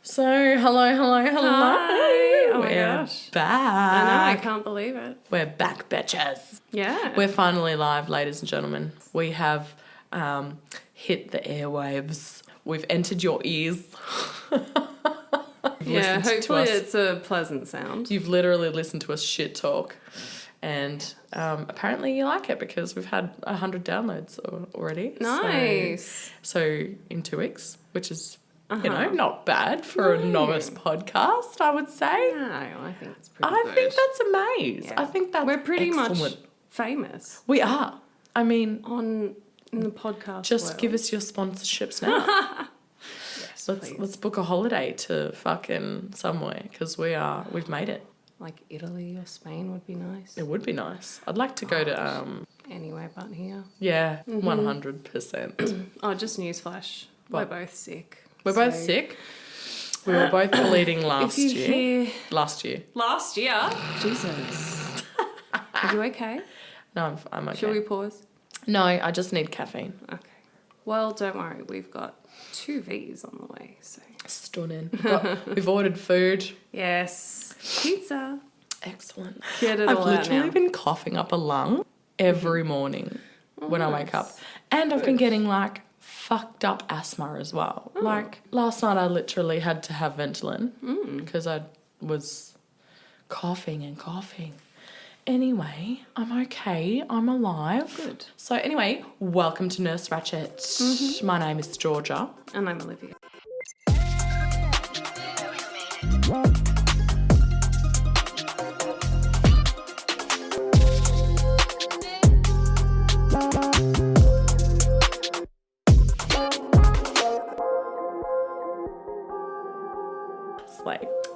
So, hello. Hi. Oh my We're gosh. back. I know, I can't believe it. We're back, bitches. Yeah. We're finally live, ladies and gentlemen. We have hit the airwaves. We've entered your ears. Yeah, hopefully it's a pleasant sound. You've literally listened to us shit talk. And apparently you like it because we've had 100 downloads already. Nice. So in 2 weeks, which is... You know, not bad for a novice podcast, I would say. No, I think it's pretty good. I think that's amazing. Yeah. I think that's We're pretty excellent. much famous. We are. I mean... In the podcast Just world. give us your sponsorships now. Yes, let's book a holiday to fucking somewhere because we've made it. Like Italy or Spain would be nice. It would be nice. I'd like to go to... Anywhere but here. Yeah, 100%. Oh, just newsflash. What? We're both sick. We're both sick. We were both bleeding last year. Last year. Jesus. Are you okay? No, I'm okay. Shall we pause? No, I just need caffeine. Okay. Well, don't worry. We've got 2 Vs on the way. So Stunning. We've ordered food. yes. Pizza. Excellent. Get it I've all out literally now. been coughing up a lung every morning when I wake up. And I've been getting like fucked up asthma as well. Oh. Like last night I literally had to have Ventolin because I was coughing and coughing. Anyway, I'm okay. I'm alive. Good. So anyway, welcome to Nurse Ratchet. My name is Georgia. And I'm Olivia.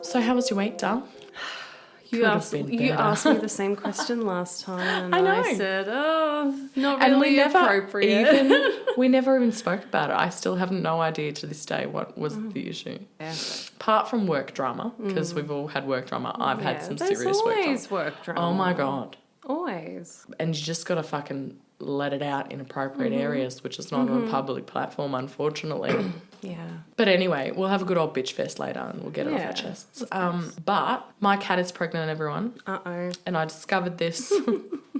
So how was your week, Dal? You asked me the same question last time, and I know. I said, not really and appropriate. we never even spoke about it. I still have no idea to this day what was the issue. Yeah. Apart from work drama, because we've all had work drama. I've had some serious work drama. Oh my God. Always. And you just got to fucking let it out in appropriate areas, which is not on a public platform, unfortunately. Yeah. But anyway, we'll have a good old bitch fest later and we'll get it off our chests. But my cat is pregnant, everyone. Uh-oh. And I discovered this.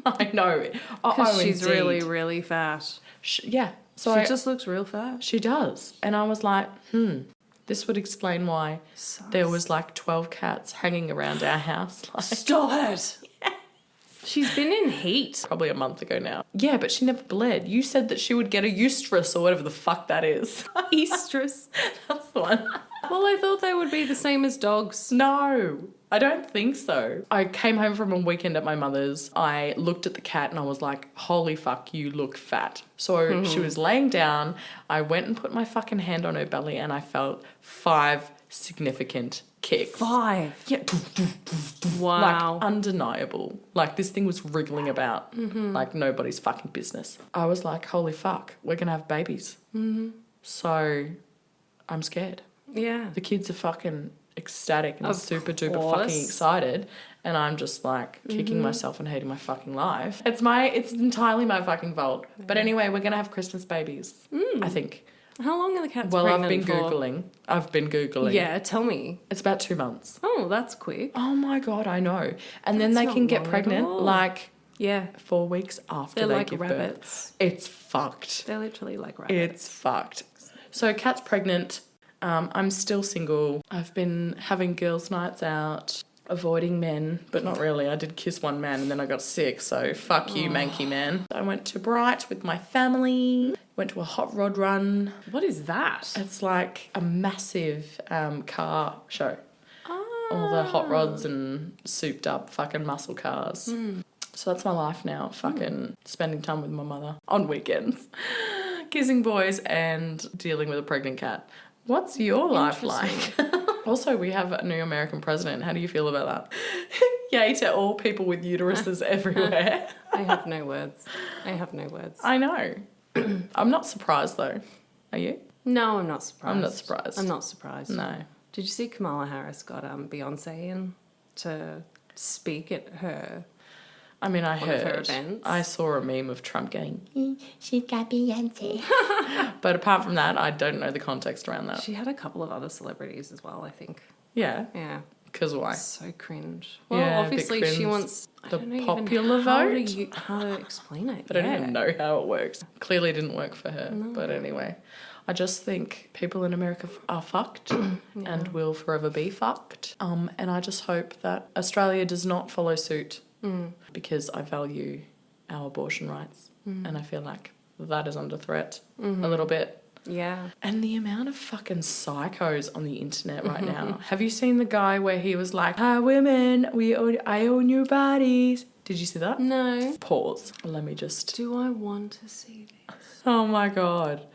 I know. Because she's indeed. really, really fat. Yeah. So she just looks real fat. She does. And I was like, this would explain why there was like 12 cats hanging around our house. Like, stop it. She's been in heat. Probably a month ago now. Yeah, but she never bled. You said that she would get a eustrus or whatever the fuck that is. Estrus. That's the one. Well, I thought they would be the same as dogs. No, I don't think so. I came home from a weekend at my mother's. I looked at the cat and I was like, holy fuck, you look fat. So she was laying down. I went and put my fucking hand on her belly and I felt 5 significant kicks. 5? Yeah. Wow. Like, undeniable. Like, this thing was wriggling about like nobody's fucking business. I was like, holy fuck, we're going to have babies. So I'm scared. Yeah. The kids are fucking ecstatic and super duper fucking excited. And I'm just like kicking myself and hating my fucking life. It's entirely my fucking fault. But anyway, we're going to have Christmas babies, I think. How long are the cats pregnant for? I've been Googling. Yeah, tell me. It's about 2 months. Oh, that's quick. Oh my God, I know. And then they can get pregnant like 4 weeks after they give rabbits. birth. It's fucked. They're literally like rabbits. It's fucked. So Kat's pregnant. I'm still single. I've been having girls' nights out, avoiding men, but not really. I did kiss one man and then I got sick, so fuck you, manky man. I went to Bright with my family, went to a hot rod run. What is that? It's like a massive car show. All the hot rods and souped up fucking muscle cars. So that's my life now, fucking spending time with my mother on weekends, kissing boys and dealing with a pregnant cat. What's your life like? Also, we have a new American president. How do you feel about that? Yay to all people with uteruses everywhere. I have no words. I know. I'm not surprised, though. Are you? No, I'm not surprised. I'm not surprised. No. Did you see Kamala Harris got Beyonce in to speak at her I mean, I one of her heard. events. I saw a meme of Trump going, she's got Beyonce. But apart from that, I don't know the context around that. She had a couple of other celebrities as well, I think. Yeah. Yeah. Because why? So cringe. Well, Yeah, obviously she wants the popular vote. How to explain it. I don't even know how it works. Clearly didn't work for her. No. But anyway, I just think people in America are fucked and will forever be fucked. And I just hope that Australia does not follow suit because I value our abortion rights and I feel like that is under threat a little bit. Yeah. And the amount of fucking psychos on the internet right now. Have you seen the guy where he was like, "Hi women, I own your bodies." Did you see that? No. Pause. Let me just... Do I want to see this? Oh my God.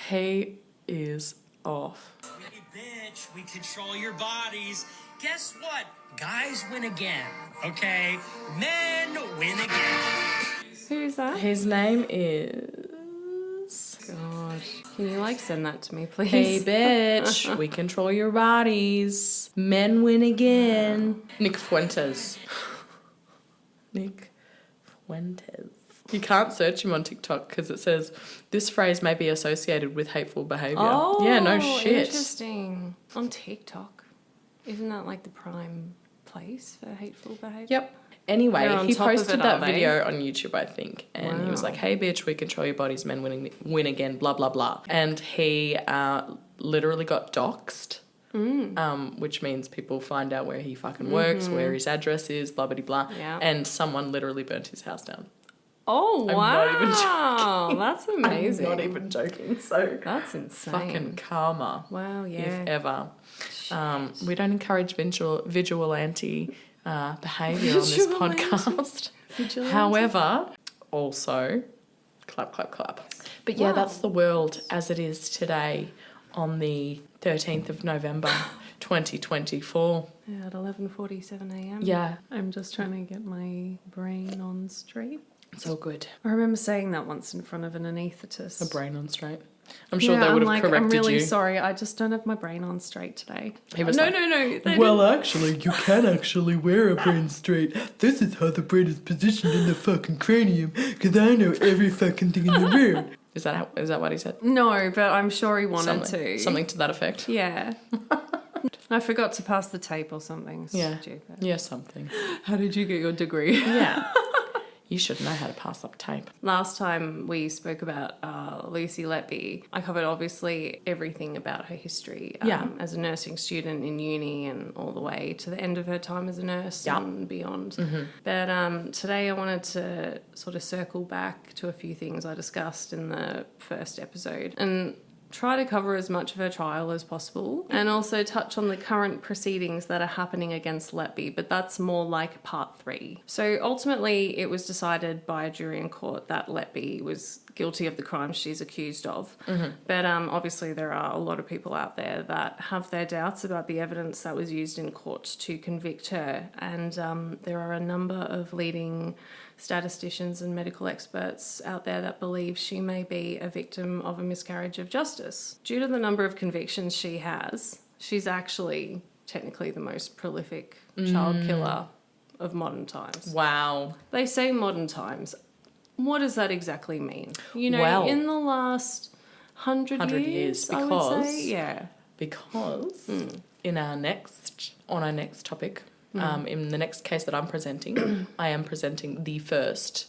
He is off. Hey bitch, we control your bodies. Guess what? Guys win again, okay? Men win again. Who is that? His name is... God. Can you like send that to me, please? Hey bitch, we control your bodies. Men win again. Nick Fuentes. Nick Fuentes. You can't search him on TikTok because it says this phrase may be associated with hateful behaviour. Oh, yeah, no shit. Interesting. On TikTok. Isn't that like the prime place for hateful behaviour? Yep. Anyway, he posted that they? video on YouTube, I think, and he was like, "Hey bitch, we control your bodies, men win again, blah blah blah." And he literally got doxxed, which means people find out where he fucking works, where his address is, blah blah blah. Yeah. And someone literally burnt his house down. Oh wow! I'm not even joking. That's amazing. I'm not even joking. So that's insane. Fucking karma. Wow. Yeah. If ever. We don't encourage vigilante behaviour on this podcast. However, also, clap, clap, clap. But yeah, that's the world as it is today on the 13th of November, 2024. Yeah, at 11:47 a.m. Yeah. I'm just trying to get my brain on straight. It's all good. I remember saying that once in front of an anaesthetist. A brain on straight. I'm sure they would have corrected you. I'm really sorry. I just don't have my brain on straight today. He was no. Well, actually, you can actually wear a brain straight. This is how the brain is positioned in the fucking cranium, because I know every fucking thing in the room. Is that what he said? No, but I'm sure he wanted to. Something to that effect. Yeah. I forgot to pass the tape or something. Yeah. Stupid. Yeah, something. How did you get your degree? Yeah. You should know how to pass up tape. Last time we spoke about Lucy Letby, I covered obviously everything about her history as a nursing student in uni and all the way to the end of her time as a nurse and beyond. But today I wanted to sort of circle back to a few things I discussed in the first episode and try to cover as much of her trial as possible and also touch on the current proceedings that are happening against Letby, but that's more like part 3. So ultimately it was decided by a jury in court that Letby was guilty of the crimes she's accused of. But obviously there are a lot of people out there that have their doubts about the evidence that was used in court to convict her, and there are a number of leading statisticians and medical experts out there that believe she may be a victim of a miscarriage of justice. Due to the number of convictions she has, she's actually technically the most prolific child killer of modern times. Wow. They say modern times. What does that exactly mean? You know, well, in the last 100 years, because, I would say, yeah. Because on our next topic, in the next case that I'm presenting, I am presenting the first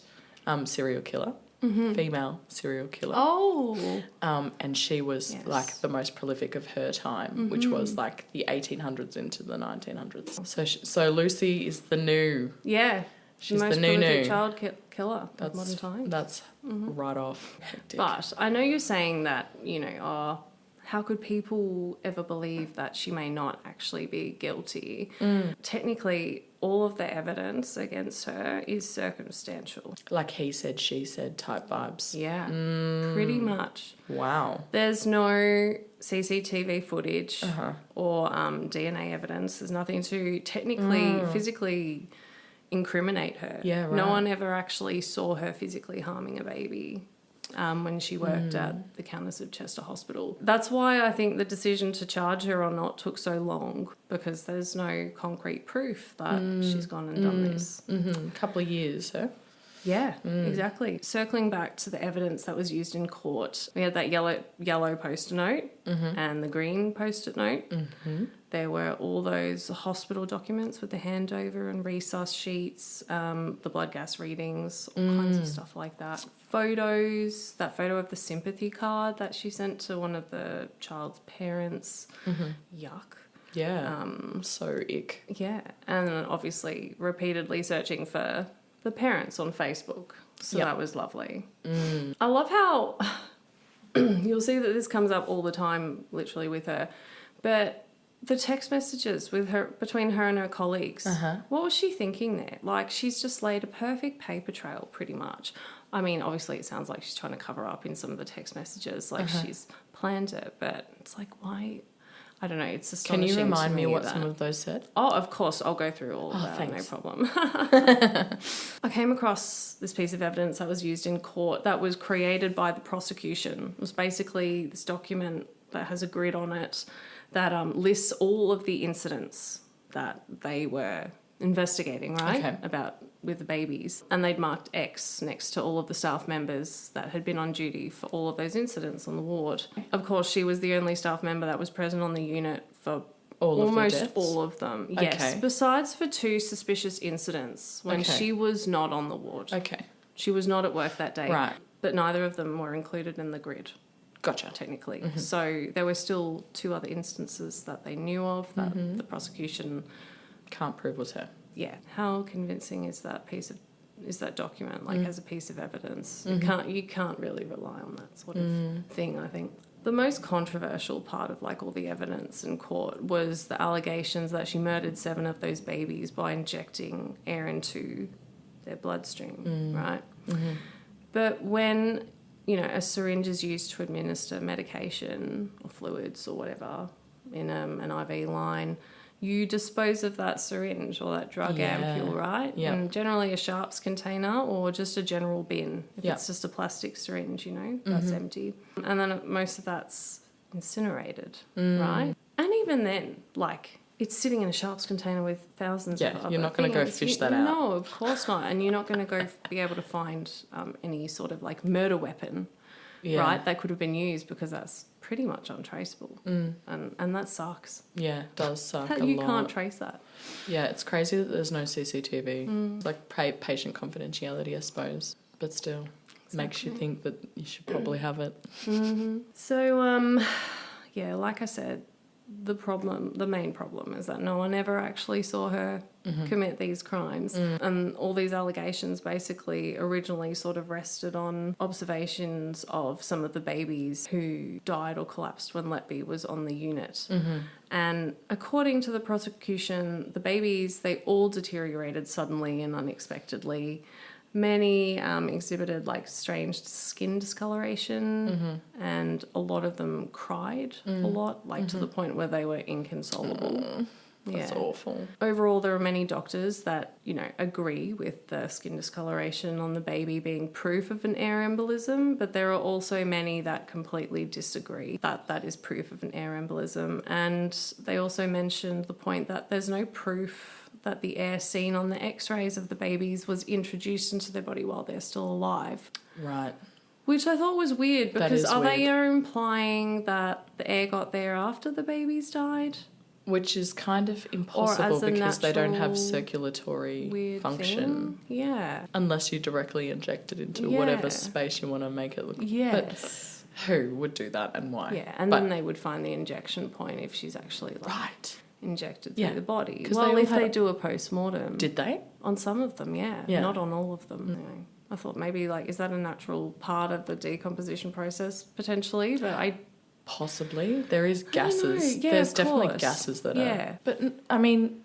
serial killer, female serial killer. Oh. And she was like the most prolific of her time, which was like the 1800s into the 1900s. So Lucy is the new. Yeah. She's the most the new prolific child killer of modern times. That's right off. Hectic. But I know you're saying that, you know, how could people ever believe that she may not actually be guilty? Technically, all of the evidence against her is circumstantial. Like he said, she said type vibes. Yeah, pretty much. Wow. There's no CCTV footage or DNA evidence. There's nothing to technically, physically incriminate her. Yeah, right. No one ever actually saw her physically harming a baby. when she worked at the Countess of Chester Hospital. That's why I think the decision to charge her or not took so long, because there's no concrete proof that she's gone and done this. Mm-hmm. Couple of years, huh? Yeah, exactly. Circling back to the evidence that was used in court, we had that yellow post-it note and the green post-it note. Mm-hmm. There were all those hospital documents with the handover and resus sheets, the blood gas readings, all kinds of stuff like that. Photos, that photo of the sympathy card that she sent to one of the child's parents. Yuck. Yeah, so ick. Yeah, and then obviously repeatedly searching for the parents on Facebook. So that was lovely. I love how you'll see that this comes up all the time, literally, with her. But the text messages with her, between her and her colleagues, what was she thinking there? Like, she's just laid a perfect paper trail, pretty much. I mean, obviously it sounds like she's trying to cover up in some of the text messages, like she's planned it, but it's like, why? I don't know, it's astonishing. Can you remind me what that. some of those said? Oh, of course, I'll go through all of that, thanks. no problem. I came across this piece of evidence that was used in court that was created by the prosecution. It was basically this document that has a grid on it that lists all of the incidents that they were investigating, right? Okay. About with the babies. And they'd marked X next to all of the staff members that had been on duty for all of those incidents on the ward. Of course, she was the only staff member that was present on the unit for almost all of them. Yes, Okay. besides for 2 suspicious incidents when she was not on the ward. Okay. She was not at work that day. Right. But neither of them were included in the grid. Gotcha. Technically. So there were still 2 other instances that they knew of that the prosecution Can't prove was her. Yeah. How convincing is that document, like as a piece of evidence? You can't really rely on that sort of thing, I think. The most controversial part of like all the evidence in court was the allegations that she murdered 7 of those babies by injecting air into their bloodstream, right? But when, a syringe is used to administer medication or fluids or whatever in an IV line, you dispose of that syringe or that drug ampule, right? Yeah. In generally a sharps container or just a general bin. If Yep. it's just a plastic syringe, that's empty. And then most of that's incinerated, right? And even then, like, it's sitting in a sharps container with thousands of other you're not going to go things. fish that out. No, of course not. And you're not going to go be able to find any sort of, like, murder weapon, right, that could have been used, because that's pretty much untraceable. And that sucks. Yeah, it does suck a You lot. can't trace that. Yeah, it's crazy that there's no CCTV. It's like patient confidentiality, I suppose. But still, makes you think that you should probably have it. So, like I said, the main problem is that no one ever actually saw her commit these crimes. And all these allegations basically originally sort of rested on observations of some of the babies who died or collapsed when Letby was on the unit. And according to the prosecution, the babies, they all deteriorated suddenly and unexpectedly. Many exhibited like strange skin discoloration, and a lot of them cried a lot, like to the point where they were inconsolable. That's awful. Overall, there are many doctors that, agree with the skin discoloration on the baby being proof of an air embolism, but there are also many that completely disagree that that is proof of an air embolism. And they also mentioned the point that there's no proof that the air seen on the x-rays of the babies was introduced into their body while they're still alive. Right. Which I thought was weird, because they weird. implying that the air got there after the babies died? Which is kind of impossible because they don't have natural circulatory weird function. thing? Yeah. Unless you directly inject it into whatever space you want to make it look. Yes. But who would do that and why? Yeah, and then they would find the injection point if she's actually injected through the body. Well, if they do a post-mortem. Did they? On some of them, yeah. Not on all of them. No. I thought maybe, is that a natural part of the decomposition process, potentially? But Possibly. There is gases. Yeah, There's of definitely course. gases that are. But, I mean,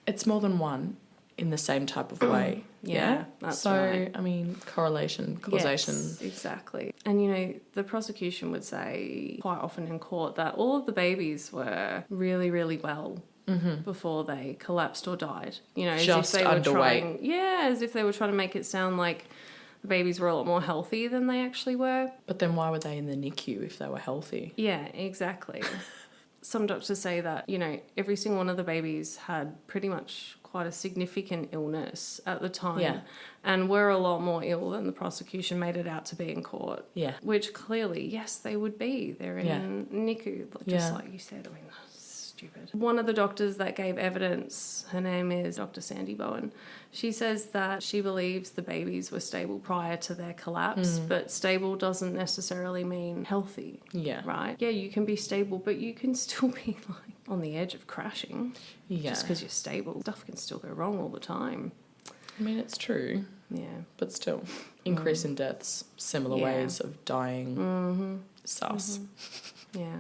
it's more than one in the same type of way. That's so, right. I mean, correlation, causation. Yes, exactly. And, the prosecution would say quite often in court that all of the babies were really, really well before they collapsed or died. As Just if they were underweight. as if they were trying to make it sound like the babies were a lot more healthy than they actually were. But then why were they in the NICU if they were healthy? Yeah, exactly. Some doctors say that, you know, every single one of the babies had pretty much quite a significant illness at the time and were a lot more ill than the prosecution made it out to be in court. Yeah. Which clearly, yes, they would be. They're in NICU, just like you said. I mean, stupid. One of the doctors that gave evidence, her name is Dr. Sandy Bowen. She says that she believes the babies were stable prior to their collapse, but stable doesn't necessarily mean healthy. Yeah. Right? Yeah, you can be stable, but you can still be like on the edge of crashing. Yeah. Just because you're stable. Stuff can still go wrong all the time. I mean, it's true. Yeah. But still, increase in deaths, similar ways of dying. Sus. Yeah.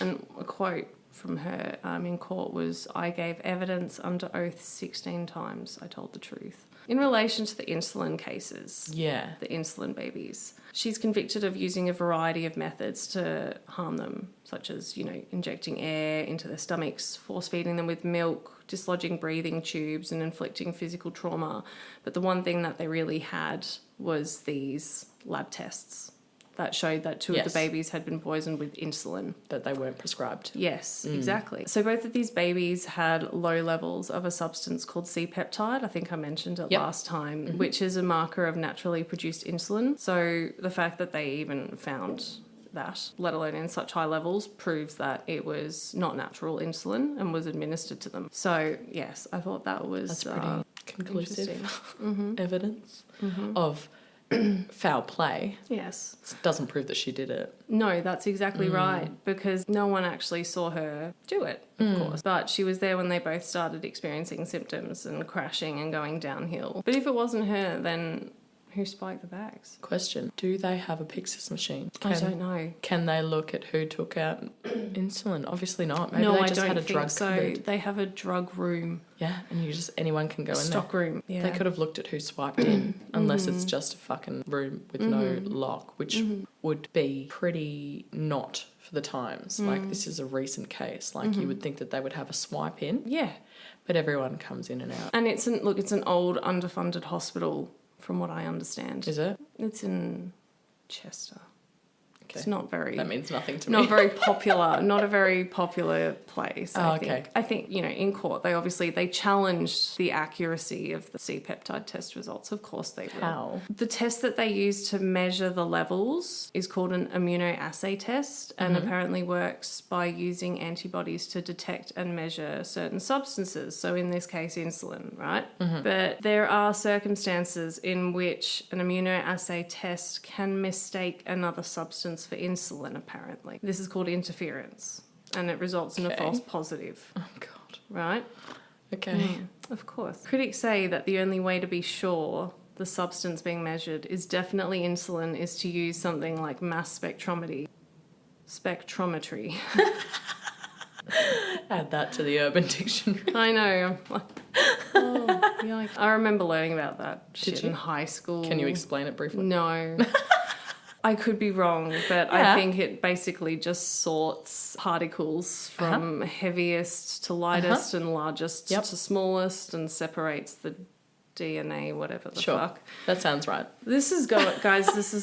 And a quote from her in court was, "I gave evidence under oath 16 times. I told the truth." In relation to the insulin cases, the insulin babies, she's convicted of using a variety of methods to harm them, such as, you know, injecting air into their stomachs, force feeding them with milk, dislodging breathing tubes and inflicting physical trauma. But the one thing that they really had was these lab tests that showed that two of the babies had been poisoned with insulin. That they weren't prescribed. Yes, exactly. So both of these babies had low levels of a substance called C-peptide. I think I mentioned it last time, which is a marker of naturally produced insulin. So the fact that they even found that, let alone in such high levels, proves that it was not natural insulin and was administered to them. So, yes, I thought that was... That's pretty conclusive evidence of... foul play. Yes. It doesn't prove that she did it. No, that's exactly right, because no one actually saw her do it, of course. But she was there when they both started experiencing symptoms and crashing and going downhill. But if it wasn't her, then who spiked the bags? Question. Do they have a Pyxis machine? I don't know. Can they look at who took out insulin? Obviously not. Maybe they just had a drug cupboard. They have a drug room. Yeah, and anyone can go in there. Stock room. Yeah. They could have looked at who swiped in, unless it's just a fucking room with no lock, which would be pretty not for the times. Like, this is a recent case. Like, you would think that they would have a swipe in. Yeah. But everyone comes in and out. And it's an old underfunded hospital, from what I understand. Is it? It's in Chester. Okay. It's not very... That means nothing to me. Not very popular. Not a very popular place, I think. Okay. I think, you know, in court, they challenged the accuracy of the C-peptide test results. Of course they will. How? The test that they use to measure the levels is called an immunoassay test, and apparently works by using antibodies to detect and measure certain substances. So in this case, insulin, right? But there are circumstances in which an immunoassay test can mistake another substance for insulin, apparently. This is called interference, and it results in a false positive. Oh, God. Right? Okay. Of course. Critics say that the only way to be sure the substance being measured is definitely insulin is to use something like mass spectrometry. Add that to the Urban Dictionary. I know. I'm like, oh, yikes. I remember learning about that shit in high school. Can you explain it briefly? No. I could be wrong, but I think it basically just sorts particles from heaviest to lightest and largest to smallest, and separates the DNA, whatever the fuck. That sounds right. This is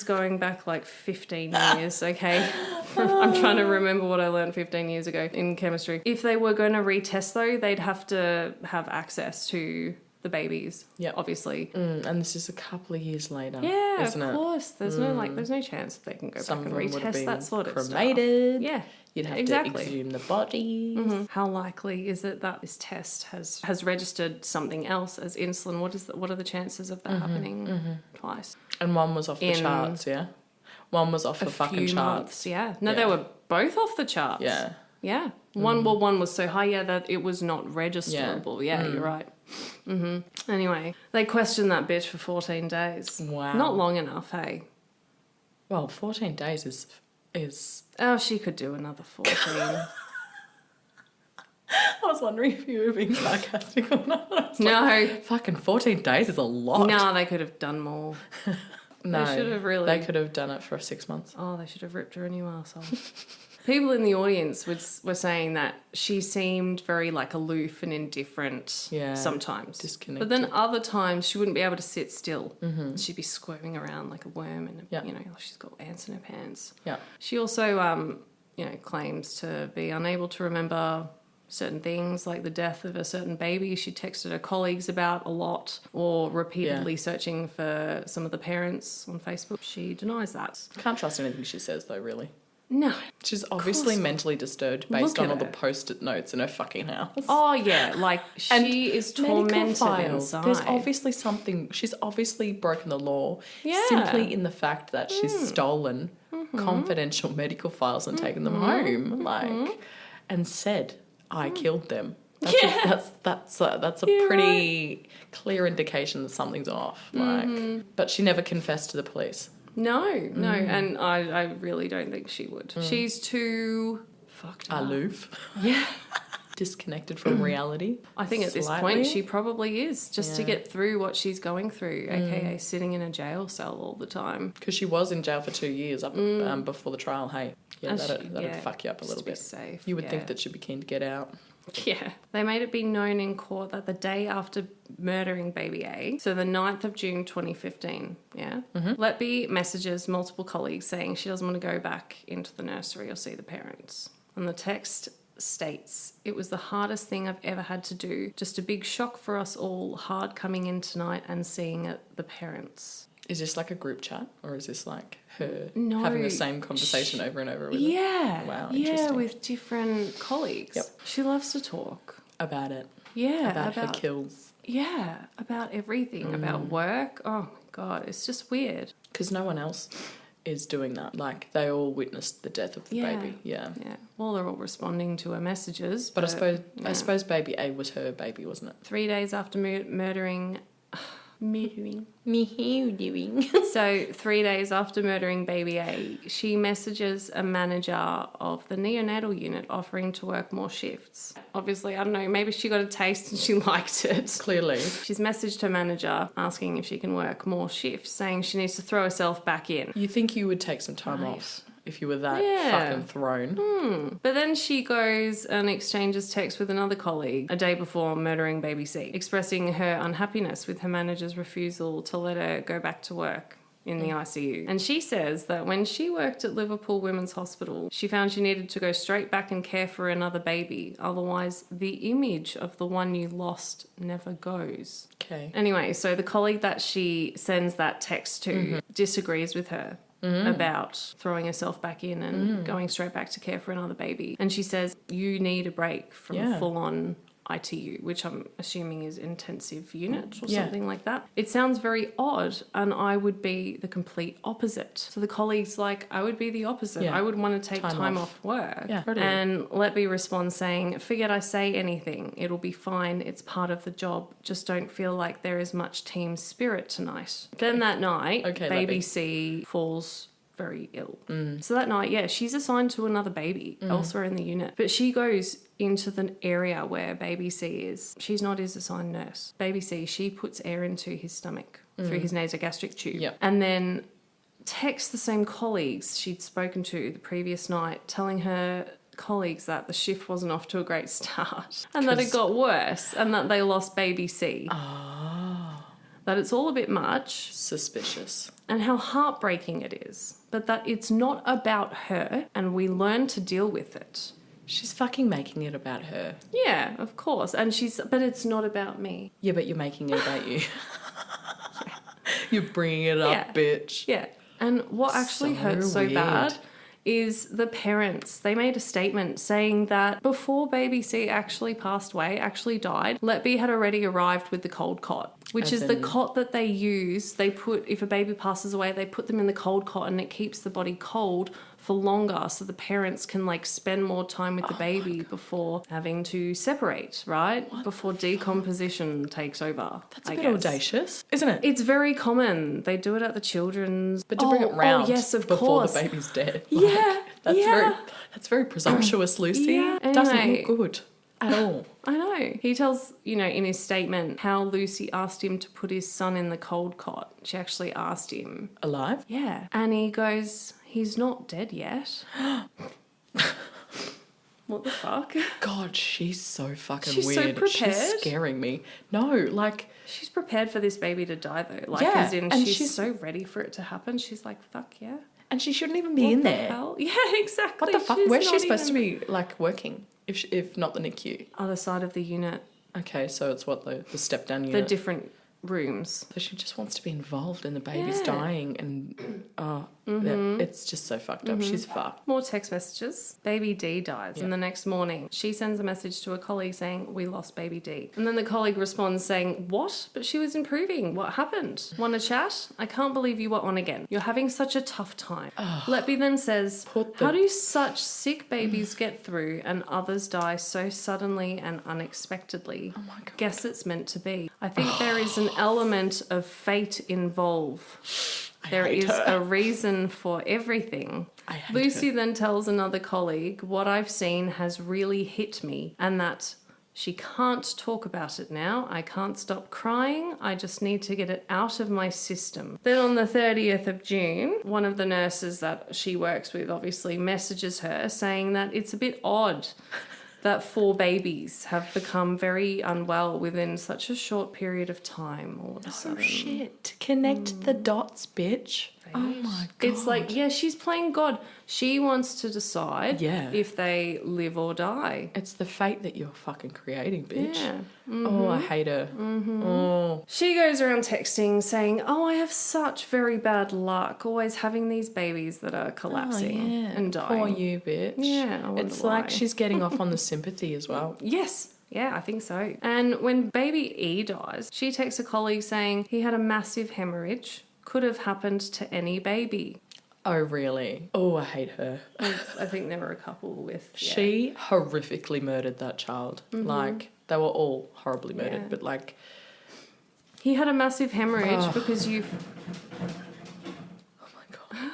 going back like 15 years, okay? I'm trying to remember what I learned 15 years ago in chemistry. If they were going to retest, though, they'd have to have access to the babies, obviously. And this is a couple of years later, yeah, isn't of it? course. There's no chance that they can go back and retest that sort of stuff. Cremated. Yeah, You'd have to exhume the bodies. How likely is it that this test has registered something else as insulin? What are the chances of that happening twice? And one was off the charts, yeah? One was off the fucking charts. Months, yeah. No, they were both off the charts. Yeah. Yeah. One was so high, that it was not registerable. Yeah, you're right. Anyway, they questioned that bitch for 14 days. Wow. Not long enough, hey? Well, 14 days is... Oh, she could do another 14. I was wondering if you were being sarcastic or not. No. Fucking 14 days is a lot. No, they could have done more. No. They should have really... They could have done it for 6 months. Oh, they should have ripped her a new arsehole. People in the audience were saying that she seemed very like aloof and indifferent sometimes. Disconnected. But then other times she wouldn't be able to sit still. Mm-hmm. She'd be squirming around like a worm and, she's got ants in her pants. Yeah. She also, claims to be unable to remember certain things like the death of a certain baby she texted her colleagues about a lot, or repeatedly searching for some of the parents on Facebook. She denies that. Can't trust anything she says though, really. No. She's obviously mentally disturbed based on all the post-it notes in her fucking house. Oh, yeah. Like, she is tormented inside. There's obviously something. She's obviously broken the law simply in the fact that she's stolen confidential medical files and taken them home, and said, I killed them. That's a pretty clear indication that something's off. But she never confessed to the police. No, and I really don't think she would. She's too fucked up. Aloof. Yeah. Disconnected from reality. I think at this point she probably is, just to get through what she's going through, aka sitting in a jail cell all the time. Because she was in jail for 2 years before the trial, hey. Yeah, that'd fuck you up a little bit. Safe, you would think that she'd be keen to get out. Yeah. They made it be known in court that the day after murdering baby A, so the 9th of June 2015, Letby messages multiple colleagues saying she doesn't want to go back into the nursery or see the parents. And the text states, "It was the hardest thing I've ever had to do. Just a big shock for us all. Hard coming in tonight and seeing the parents." Is this like a group chat, or is this like her having the same conversation over and over with them? Wow, interesting. Yeah, with different colleagues. Yep. She loves to talk. About it. Yeah. About her kills. Yeah, about everything. About work. Oh, my God, it's just weird. Because no one else is doing that. Like, they all witnessed the death of the baby. Yeah. Well, they're all responding to her messages. But I suppose baby A was her baby, wasn't it? 3 days after murdering... Me, how you doing? So 3 days after murdering baby A, she messages a manager of the neonatal unit offering to work more shifts. Obviously, I don't know, maybe she got a taste and she liked it. Clearly. She's messaged her manager asking if she can work more shifts, saying she needs to throw herself back in. You think you would take some time off if you were that fucking thrown. But then she goes and exchanges texts with another colleague a day before murdering baby C, expressing her unhappiness with her manager's refusal to let her go back to work in the ICU. And she says that when she worked at Liverpool Women's Hospital, she found she needed to go straight back and care for another baby. Otherwise, the image of the one you lost never goes. Okay. Anyway, so the colleague that she sends that text to disagrees with her. About throwing herself back in and going straight back to care for another baby. And she says, you need a break from full-on ITU, which I'm assuming is intensive unit or something like that. It sounds very odd, and I would be the complete opposite. So the colleague's like, I would be the opposite. I would want to take time off work. Yeah, totally. And Letby responds saying, forget I say anything. It'll be fine. It's part of the job. Just don't feel like there is much team spirit tonight. Okay. Then that night, baby Letby. C falls very ill. So that night, she's assigned to another baby elsewhere in the unit. But she goes into the area where baby C is. She's not his assigned nurse. Baby C, she puts air into his stomach through his nasogastric tube. Yep. And then texts the same colleagues she'd spoken to the previous night, telling her colleagues that the shift wasn't off to a great start and that it got worse and that they lost baby C. That it's all a bit much. Suspicious. And how heartbreaking it is. But that it's not about her and we learn to deal with it. She's fucking making it about her. Yeah, of course. But it's not about me. Yeah, but you're making it about you. You're bringing it up, bitch. Yeah. And what actually hurts so bad is the parents. They made a statement saying that before baby C actually passed away, actually died, Letby had already arrived with the cold cot, which is the cot that they use. They put, if a baby passes away, they put them in the cold cot and it keeps the body cold for longer so the parents can spend more time with the baby before having to separate, right? Before decomposition takes over. That's a bit audacious, isn't it? It's very common. They do it at the children's. But to bring it round before course. the baby's dead. That's very presumptuous, Lucy. Yeah. Anyway, doesn't look good at all. I know. He tells, in his statement how Lucy asked him to put his son in the cold cot. She actually asked him. Alive? Yeah. And he goes, he's not dead yet. What the fuck? God, she's so fucking She's so weird. prepared. She's scaring me. No, like... She's prepared for this baby to die, though. Like, Yeah, as in, and she's she's- so ready for it to happen. She's like, fuck yeah. And she shouldn't even be What in the there. hell? Yeah, exactly. What the fuck? She's Where's she not supposed to even- be, like, working, if not the NICU? Other side of the unit. Okay, so it's what, the step-down The unit? different rooms. So she just wants to be involved in the baby's Yeah. dying, and it's just so fucked up. She's fucked. More text messages. Baby D dies. And the next morning, she sends a message to a colleague saying, we lost baby D. And then the colleague responds saying, what? But she was improving. What happened? Want to chat? I can't believe you were on again. You're having such a tough time. Letby then says, how do such sick babies get through and others die so suddenly and unexpectedly? Oh my God. Guess it's meant to be. I think there is an element of fate involved. There hate is her. a reason for everything. I hate Lucy her. then tells another colleague, what I've seen has really hit me, and that she can't talk about it now. I can't stop crying. I just need to get it out of my system. Then on the 30th of June, one of the nurses that she works with obviously messages her saying that it's a bit odd that 4 babies have become very unwell within such a short period of time all of a sudden. Oh, shit. Connect the dots, bitch. Oh, my God. It's like, yeah, she's playing God. She wants to decide if they live or die. It's the fate that you're fucking creating, bitch. Yeah. Oh, I hate her. Oh. She goes around texting saying, oh, I have such very bad luck, always having these babies that are collapsing and dying. Poor you, bitch. Yeah, I wonder It's like why. she's getting off on the sympathy as well. Yes. Yeah, I think so. And when baby E dies, she texts a colleague saying he had a massive hemorrhage. Could have happened to any baby. Oh, really? Oh, I hate her. I think there were a couple with... Yeah. She horrifically murdered that child. Like, they were all horribly murdered, Yeah. but like... He had a massive hemorrhage because you... Oh, my God.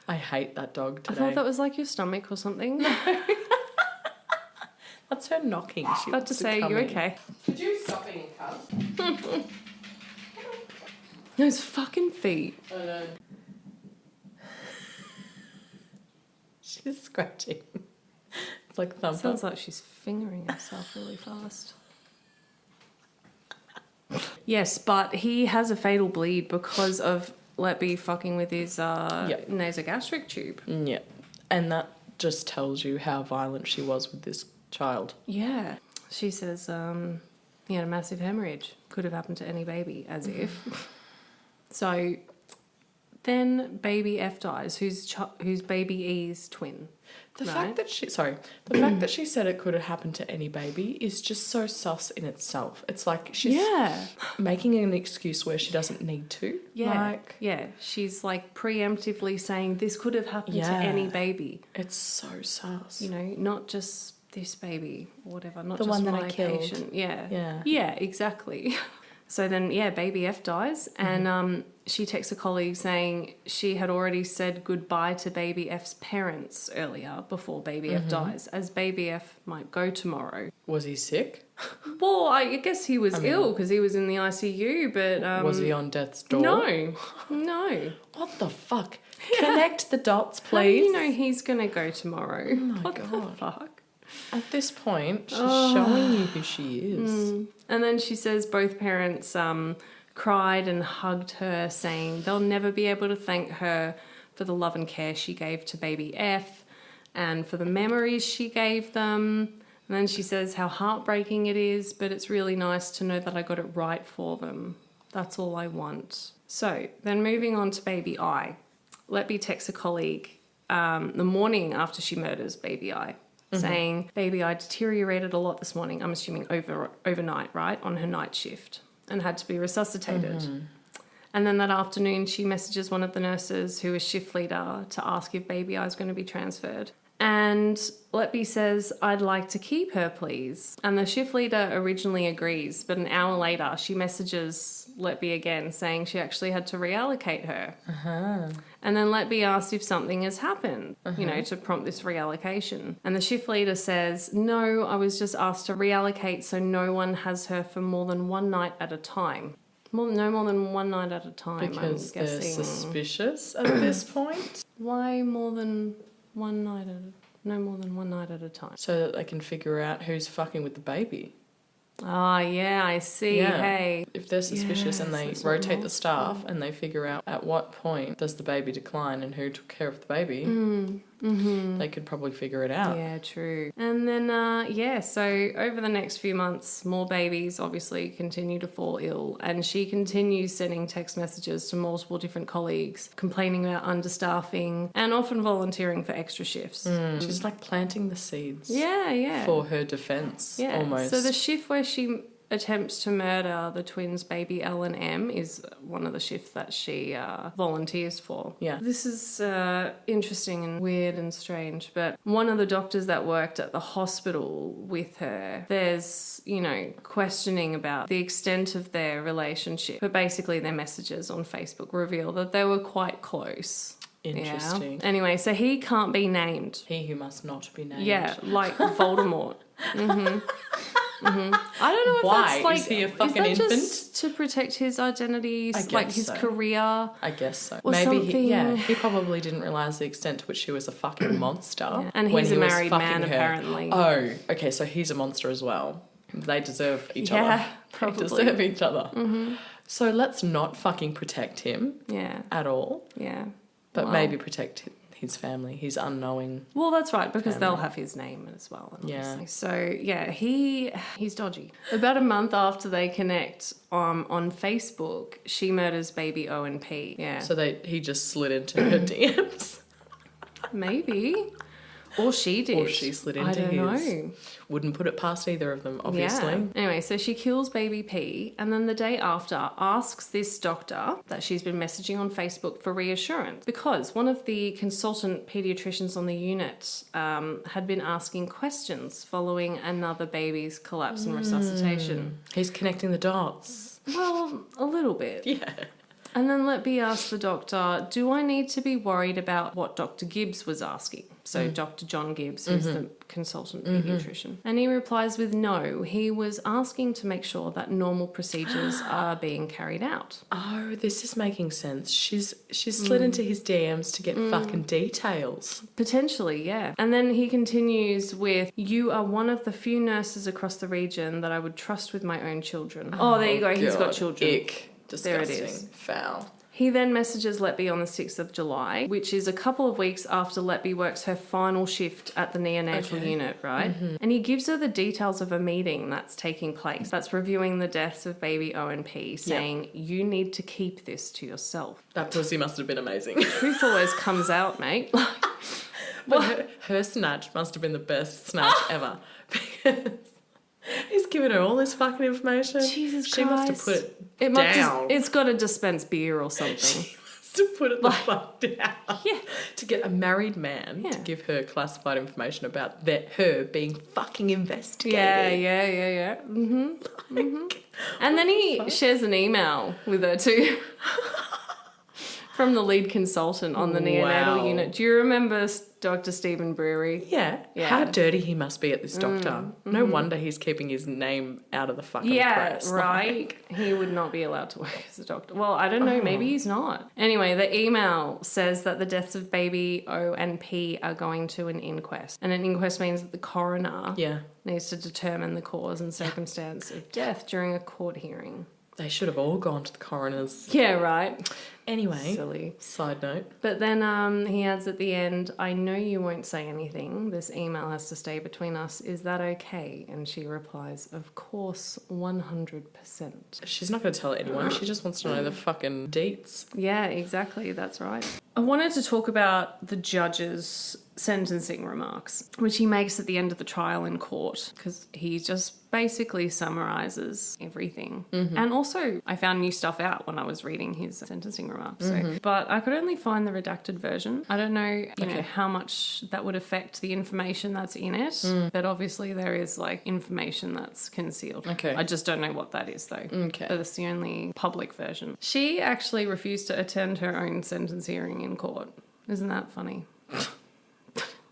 I hate that dog I today. thought that was like your stomach or something. That's her knocking. She About to wants say, you come in. okay? Could you stop being cunt? Those fucking feet. I know. She's scratching. It's like thumb. Sounds like she's fingering herself really fast. Yes, but he has a fatal bleed because of Letby fucking with his nasogastric tube. Yeah. And that just tells you how violent she was with this child. Yeah. She says he had a massive hemorrhage. Could have happened to any baby, as if. So then baby F dies, who's baby E's twin. The fact that she said it could have happened to any baby is just so sus in itself. It's like she's making an excuse where she doesn't need to. Yeah. She's like preemptively saying this could have happened to any baby. It's so sus. You know, not just this baby or whatever, not The just one that my I killed. patient. Yeah. Yeah, exactly. So then, baby F dies, and she texts a colleague saying she had already said goodbye to baby F's parents earlier before baby F dies, as baby F might go tomorrow. Was he sick? Well, I guess he was ill because he was in the ICU, but... was he on death's door? No. What the fuck? Connect the dots, How do please. you know he's going to go tomorrow? Oh my what God. the fuck? At this point, she's showing you who she is. And then she says both parents cried and hugged her, saying they'll never be able to thank her for the love and care she gave to baby F and for the memories she gave them. And then she says how heartbreaking it is, but it's really nice to know that I got it right for them. That's all I want. So then moving on to baby I. Letby texts a colleague the morning after she murders baby I. Saying, baby, I deteriorated a lot this morning, I'm assuming overnight, right, on her night shift, and had to be resuscitated. And then that afternoon, she messages one of the nurses who is shift leader to ask if baby I is going to be transferred. And Letby says, I'd like to keep her, please. And the shift leader originally agrees, but an hour later, she messages Letby again, saying she actually had to reallocate her. And then Letby asks if something has happened, to prompt this reallocation. And the shift leader says, no, I was just asked to reallocate so no one has her for more than one night at a time. No more than one night at a time, Because I'm they're guessing. suspicious at this point. Why more than no more than one night at a time. So that they can figure out who's fucking with the baby. Ah, yeah, I see. Yeah. Hey. If they're suspicious and they Yes, that's what rotate the most staff and they figure out at what point does the baby decline and who took care of the baby, they could probably figure it out. Yeah, true. And then, so over the next few months, more babies obviously continue to fall ill, and she continues sending text messages to multiple different colleagues, complaining about understaffing and often volunteering for extra shifts. She's like planting the seeds Yeah. for her defence, almost. So the shift where she attempts to murder the twins' baby L and M is one of the shifts that she volunteers for. Yeah. This is interesting and weird and strange, but one of the doctors that worked at the hospital with her, there's, questioning about the extent of their relationship, but basically their messages on Facebook reveal that they were quite close. Interesting. Yeah. Anyway, so he can't be named. He who must not be named. Yeah, like Voldemort. I don't know if Why? that's like... Is he a fucking is that infant? just to protect his identity, like his so. career? I guess so. Or Maybe something. he probably didn't realise the extent to which she was a fucking monster. Yeah. And when he's he a was married fucking man, her. apparently. Oh, okay, so he's a monster as well. They deserve each other. Yeah, probably. They deserve each other. So let's not fucking protect him Yeah, at all, yeah. but Well. maybe protect his family, his unknowing. Well, that's right, because Family. they'll have his name as well. Yeah. Obviously. So, yeah, he's dodgy. About a month after they connect on Facebook, she murders baby O and P. Yeah. So he just slid into her DMs. Maybe. Or she did. Or she slid into I don't his. know. Wouldn't put it past either of them, obviously. Yeah. Anyway, so she kills baby P, and then the day after asks this doctor that she's been messaging on Facebook for reassurance, because one of the consultant paediatricians on the unit had been asking questions following another baby's collapse and resuscitation. He's connecting the dots. Well, a little bit. Yeah. And then Letby asked the doctor, do I need to be worried about what Dr. Gibbs was asking? So Dr. John Gibbs, who's the consultant paediatrician. And he replies with no. He was asking to make sure that normal procedures are being carried out. Oh, this is making sense. She's slid into his DMs to get fucking details. Potentially, yeah. And then he continues with, you are one of the few nurses across the region that I would trust with my own children. Oh, there you go. He's got God. children. Ick. Disgusting. There it is. Foul. He then messages Letby on the 6th of July, which is a couple of weeks after Letby works her final shift at the neonatal unit, right? And he gives her the details of a meeting that's taking place, that's reviewing the deaths of baby O and P, saying, you need to keep this to yourself. That pussy must have been amazing. Truth always comes out, mate. But her snatch must have been the best snatch ever. Because he's given her all this fucking information. Jesus She must have put it Christ. down. It's got to dispense beer or something. She must have put it the fuck down. Yeah. To get a married man to give her classified information about her being fucking investigated. Yeah. And then he shares an email with her too. From the lead consultant on the neonatal unit. Do you remember Dr. Stephen Brewery? Yeah. How dirty he must be at this doctor. No wonder he's keeping his name out of the fucking press. Yeah, right. Like. He would not be allowed to work as a doctor. Well, I don't know. Maybe he's not. Anyway, the email says that the deaths of baby O and P are going to an inquest. And an inquest means that the coroner needs to determine the cause and circumstance of death during a court hearing. They should have all gone to the coroner's. Yeah, right. Anyway, Silly. Side note. But then he adds at the end, I know you won't say anything. This email has to stay between us. Is that okay? And she replies, of course, 100%. She's not going to tell anyone. She just wants to know the fucking deets. Yeah, exactly. That's right. I wanted to talk about the judge's sentencing remarks, which he makes at the end of the trial in court, because he just basically summarises everything. And also, I found new stuff out when I was reading his sentencing remarks. So. But I could only find the redacted version. I don't know, you know how much that would affect the information that's in it, but obviously there is like information that's concealed. Okay. I just don't know what that is though. Okay. But it's the only public version. She actually refused to attend her own sentence hearing in court. Isn't that funny?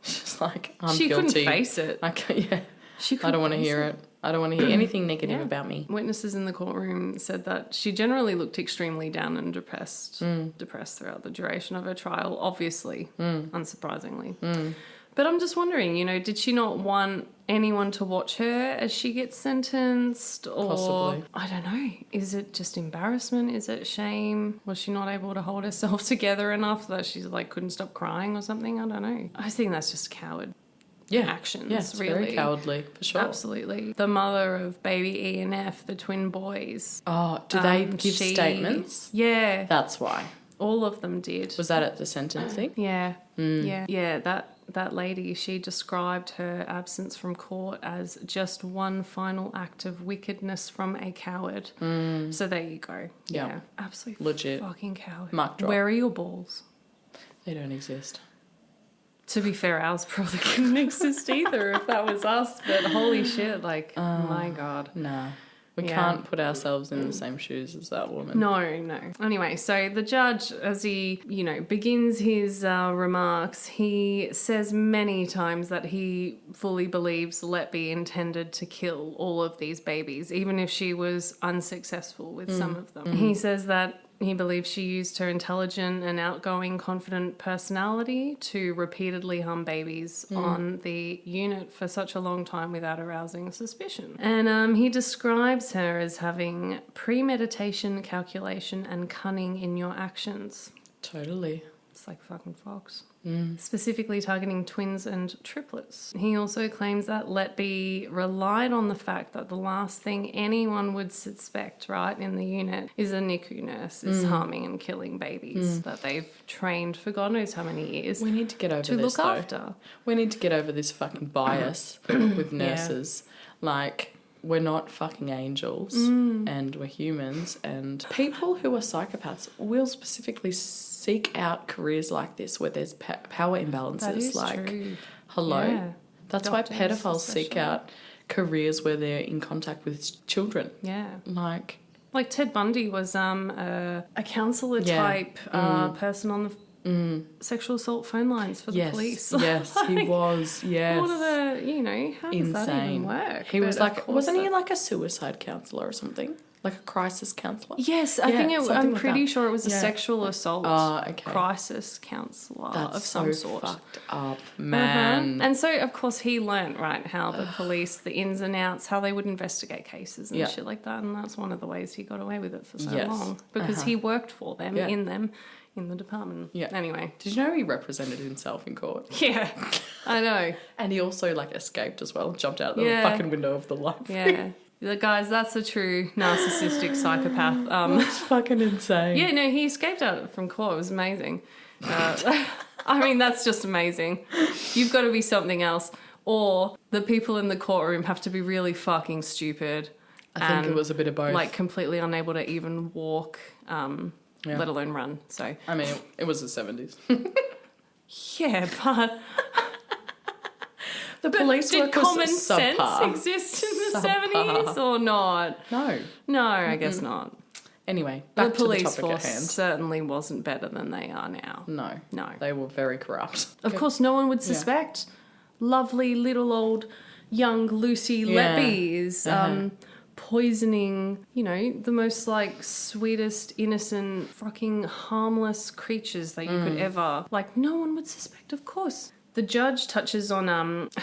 She's like, I'm she guilty. couldn't face it. I can't, She I don't want to hear it. I don't want to hear anything negative about me. Witnesses in the courtroom said that she generally looked extremely down and depressed throughout the duration of her trial, obviously, unsurprisingly. But I'm just wondering, you know, did she not want anyone to watch her as she gets sentenced? Or Possibly. I don't know. Is it just embarrassment? Is it shame? Was she not able to hold herself together enough that she's like couldn't stop crying or something? I don't know. I think that's just coward actions. Yeah, it's really. very cowardly, for sure. Absolutely. The mother of baby E and F, the twin boys. Oh, do they give statements? Yeah. That's why. All of them did. Was that at the sentencing? Yeah. Yeah, that lady, she described her absence from court as just one final act of wickedness from a coward. So there you go. Yeah. Absolutely legit. Fucking coward. Mic drop. Where are your balls? They don't exist. To be fair, ours probably couldn't exist either if that was us. But holy shit, like, my God. Nah. We can't put ourselves in the same shoes as that woman. No. Anyway, so the judge, as he, you know, begins his remarks, he says many times that he fully believes Letby intended to kill all of these babies, even if she was unsuccessful with some of them. He says that he believes she used her intelligent and outgoing, confident personality to repeatedly harm babies on the unit for such a long time without arousing suspicion. And he describes her as having premeditation, calculation, and cunning in your actions. Totally. It's like fucking Fox. Specifically targeting twins and triplets. He also claims that Letby relied on the fact that the last thing anyone would suspect, right, in the unit is a NICU nurse is harming and killing babies that they've trained for God knows how many years. We need to get over to this, look though. after. We need to get over this fucking bias with nurses. Like, we're not fucking angels and we're humans, and people who are psychopaths will specifically seek out careers like this where there's power imbalances. That is like, true. hello? Yeah. That's Doctors why pedophiles seek especially. out careers where they're in contact with children. Yeah. Like Ted Bundy was a counsellor type person on the sexual assault phone lines for the police. Yes, he was. Yes. What are the, you know, how does that even work? He was But of like, course wasn't he like a suicide counsellor or something? Like a crisis counsellor? Yes, I think something I'm like pretty that. sure it was a sexual assault okay. crisis counsellor That's of some so sort. fucked up, man. And so, of course, he learnt, right, how the police, the ins and outs, how they would investigate cases and shit like that. And that's one of the ways he got away with it for so long. Because he worked for them, in the department. Yeah. Anyway. Did you know he represented himself in court? Yeah, I know. And he also, like, escaped as well, jumped out the fucking window of the library. Yeah. The guys, that's a true narcissistic psychopath. That's fucking insane. Yeah, no, he escaped out from court. It was amazing. I mean, that's just amazing. You've got to be something else. Or the people in the courtroom have to be really fucking stupid. I think it was a bit of both. Like, completely unable to even walk, let alone run. So I mean, it was the 70s. yeah, but... The police did work was common sense subpar. exist in the 70s or not? No, I guess not. Anyway, back The to the police topic force at hand. certainly wasn't better than they are now. No. They were very corrupt. Of course, no one would suspect. Lovely little old young Lucy Letby is poisoning, you know, the most like sweetest, innocent, fucking harmless creatures that you could ever. Like, no one would suspect, of course. The judge touches on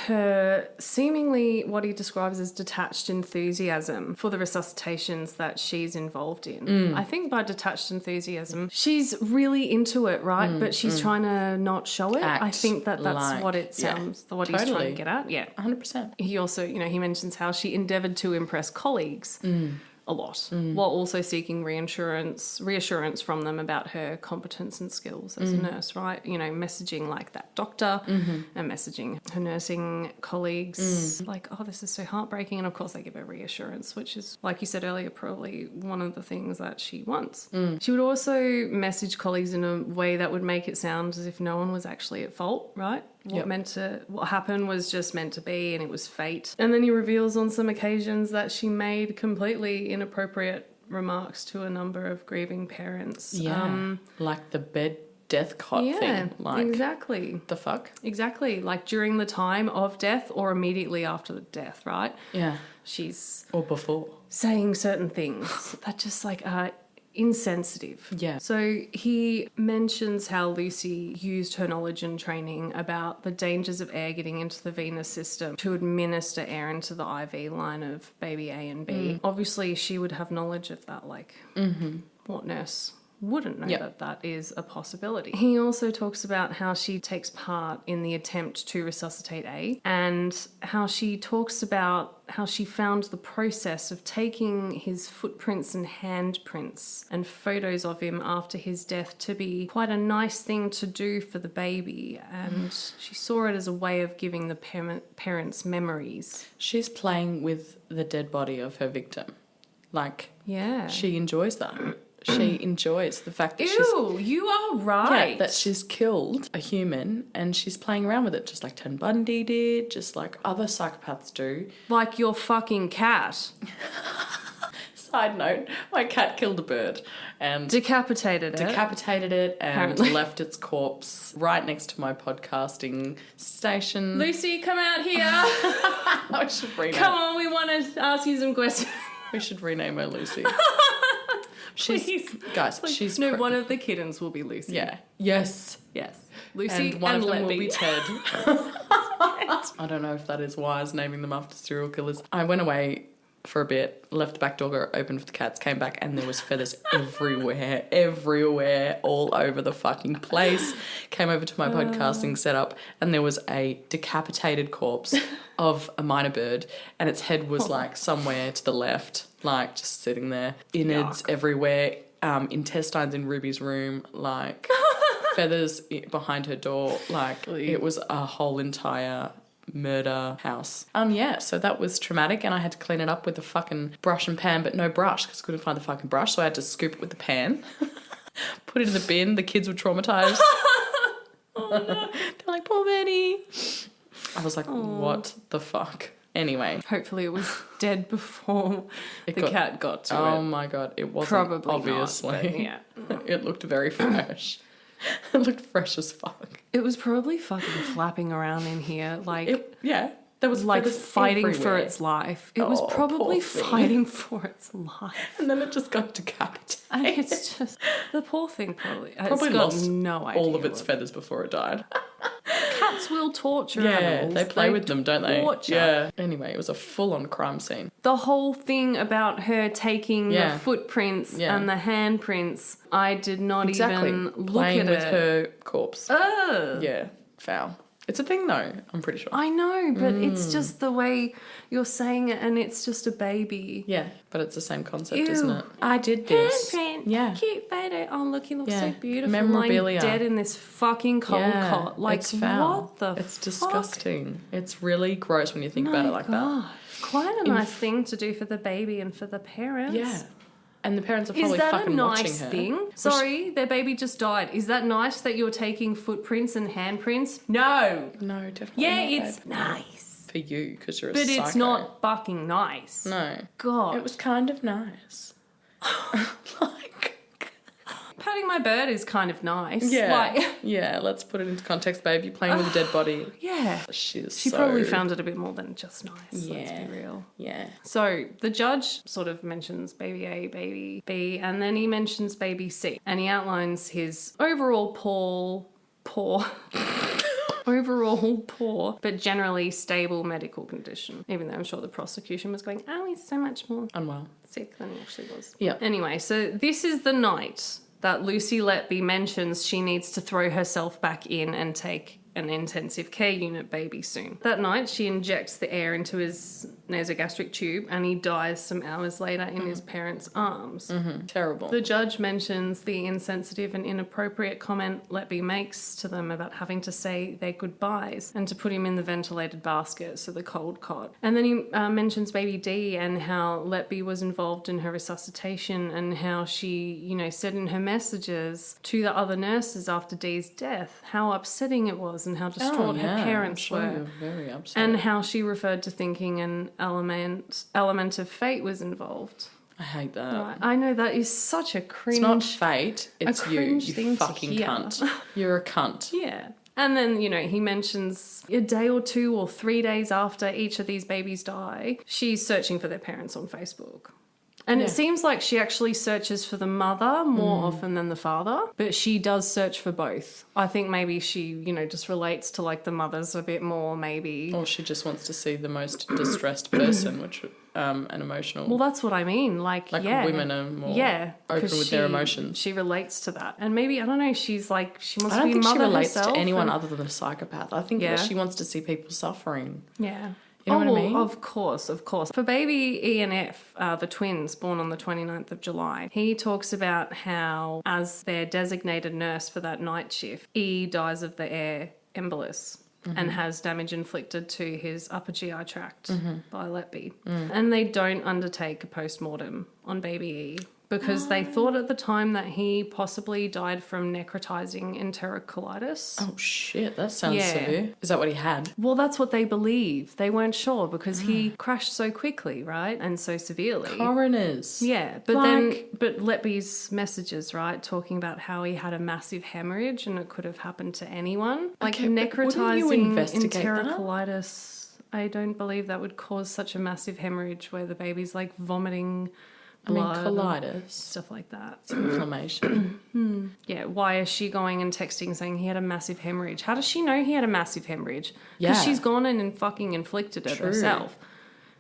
her seemingly what he describes as detached enthusiasm for the resuscitations that she's involved in. I think by detached enthusiasm, she's really into it, right? But she's trying to not show it. I think that's like, what it sounds, what he's trying to get at. Yeah. 100%. He also, you know, he mentions how she endeavoured to impress colleagues a lot, while also seeking reassurance from them about her competence and skills as a nurse, right? You know, messaging like that doctor and messaging her nursing colleagues like, oh, this is so heartbreaking. And of course they give her reassurance, which is, like you said earlier, probably one of the things that she wants. She would also message colleagues in a way that would make it sound as if no one was actually at fault, right? What happened was just meant to be, and it was fate. And then he reveals on some occasions that she made completely inappropriate remarks to a number of grieving parents. Yeah. Like the bed death cot thing. Like, exactly. the fuck? Exactly. Like during the time of death or immediately after the death, right? Yeah. She's Or before. saying certain things that just like are insensitive. Yeah. So he mentions how Lucy used her knowledge and training about the dangers of air getting into the venous system to administer air into the IV line of baby A and B. Obviously, she would have knowledge of that. Like, what nurse wouldn't know that that is a possibility? He also talks about how she takes part in the attempt to resuscitate A, and how she talks about how she found the process of taking his footprints and handprints and photos of him after his death to be quite a nice thing to do for the baby, and she saw it as a way of giving the parents memories. She's playing with the dead body of her victim. Like, Yeah. she enjoys that. She enjoys the fact that Ew, you are right. Yeah, that she's killed a human and she's playing around with it just like Ted Bundy did, just like other psychopaths do. Like your fucking cat. Side note, my cat killed a bird and Decapitated it. and Apparently. left its corpse right next to my podcasting station. Lucy, come out here. I should rename Come on, we want to ask you some questions. We should rename her Lucy. Please. Guys, Please. she's... No, one of the kittens will be Lucy. Yeah. Yes. Yes. Lucy And one of them Letby. will be Ted. I don't know if that is wise, naming them after serial killers. I went away for a bit, left the back door open for the cats, came back and there was feathers everywhere, all over the fucking place. Came over to my podcasting setup and there was a decapitated corpse of a minor bird and its head was like somewhere to the left, like just sitting there. Innards everywhere, intestines in Ruby's room, like feathers behind her door, like it was a whole entire murder house. Yeah, so that was traumatic and I had to clean it up with a fucking brush and pan, but no brush because I couldn't find the fucking brush, so I had to scoop it with the pan, put it in the bin. The kids were traumatised. Oh no. They're like, poor Betty. I was like, what the fuck? Anyway. Hopefully it was dead before cat got to it. Oh my God, it wasn't. Probably obviously. not, but yeah. It looked very fresh. It looked fresh as fuck. It was probably fucking flapping around in here, like... There was like feathers fighting everywhere. for its life. It was probably poor thing. fighting for its life. And then it just got decapitated. And it's just... The poor thing probably Probably it's got lost no idea all of its what- feathers before it died. Cats will torture Yeah, animals. they play with them, don't they? Torture. Yeah. Anyway, it was a full-on crime scene. The whole thing about her taking the footprints and the handprints, I did not even look Playing at with it. her corpse. Ugh. Yeah, foul. It's a thing though, I'm pretty sure. I know, but it's just the way you're saying it and it's just a baby. Yeah, but it's the same concept, Ew. isn't it? I did this. Handprint. Yeah. Cute photo. Oh, look, he looks Yeah. so beautiful. Memorabilia. Lying dead in this fucking cold cot. Like, it's foul. what the It's fuck? disgusting. It's really gross when you think about it like God. Quite a nice thing to do for the baby and for the parents. that. Yeah. And the parents are Is probably that a fucking watching nice her. thing? Sorry, their baby just died. Is that nice that you're taking footprints and handprints? No. No, definitely Yeah, not, it's babe. nice. For you, because you're a But psycho. it's not fucking nice. No. God. It was kind of nice. Like... Patting my bird is kind of nice. Yeah. Like, Yeah, let's put it into context, babe. You're playing with a dead body. yeah. She Probably found it a bit more than just nice. Let's Yeah. be real. Yeah. So the judge sort of mentions baby A, baby B, and then he mentions baby C. And he outlines his overall poor, but generally stable medical condition. Even though I'm sure the prosecution was going, oh, he's so much more Unwell. sick than he actually was. Yeah. Anyway, so this is the night that Lucy Letby mentions she needs to throw herself back in and take an intensive care unit baby soon. That night, she injects the air into his nasogastric tube and he dies some hours later in his parents' arms. Terrible. The judge mentions the insensitive and inappropriate comment Letby makes to them about having to say their goodbyes and to put him in the ventilated basket, so the cold cot. And then he mentions baby D and how Letby was involved in her resuscitation and how she, said in her messages to the other nurses after D's death how upsetting it was and how distraught her parents I'm sure were. You're very upset. And how she referred to thinking an element of fate was involved. I hate that. Right. I know that is such a cringe. It's not fate, it's you. cringe You thing to fucking hear. cunt. You're a cunt. Yeah. And then, you know, he mentions a day or 2 or 3 days after each of these babies die, she's searching for their parents on Facebook. And it seems like she actually searches for the mother more often than the father, but she does search for both. I think maybe she, you know, just relates to like the mothers a bit more, maybe. Or she just wants to see the most distressed person, which and emotional. Well, that's what I mean. Like women are more open with their emotions. She relates to that. And maybe, I don't know, she's like, she wants I to be a don't think mother she relates herself to anyone other than a psychopath. I think Yeah. that she wants to see people suffering. Yeah. You know what I well, mean? Of course. For baby E and F, the twins born on the 29th of July, he talks about how, as their designated nurse for that night shift, E dies of the air embolus and has damage inflicted to his upper GI tract by Letby. And they don't undertake a post-mortem on baby E because they thought at the time that he possibly died from necrotizing enterocolitis. Oh, shit. That sounds severe. Is that what he had? Well, that's what they believe. They weren't sure because he crashed so quickly, right? And so severely. Coroners. Yeah, but but Letby's messages, right, talking about how he had a massive hemorrhage and it could have happened to anyone. Like Okay, but wouldn't you necrotizing investigate that? enterocolitis, I don't believe that would cause such a massive hemorrhage where the baby's like vomiting blood. Colitis. Stuff like that. It's inflammation. Yeah, why is she going and texting saying he had a massive hemorrhage? How does she know he had a massive hemorrhage? Because she's gone in and fucking inflicted it herself.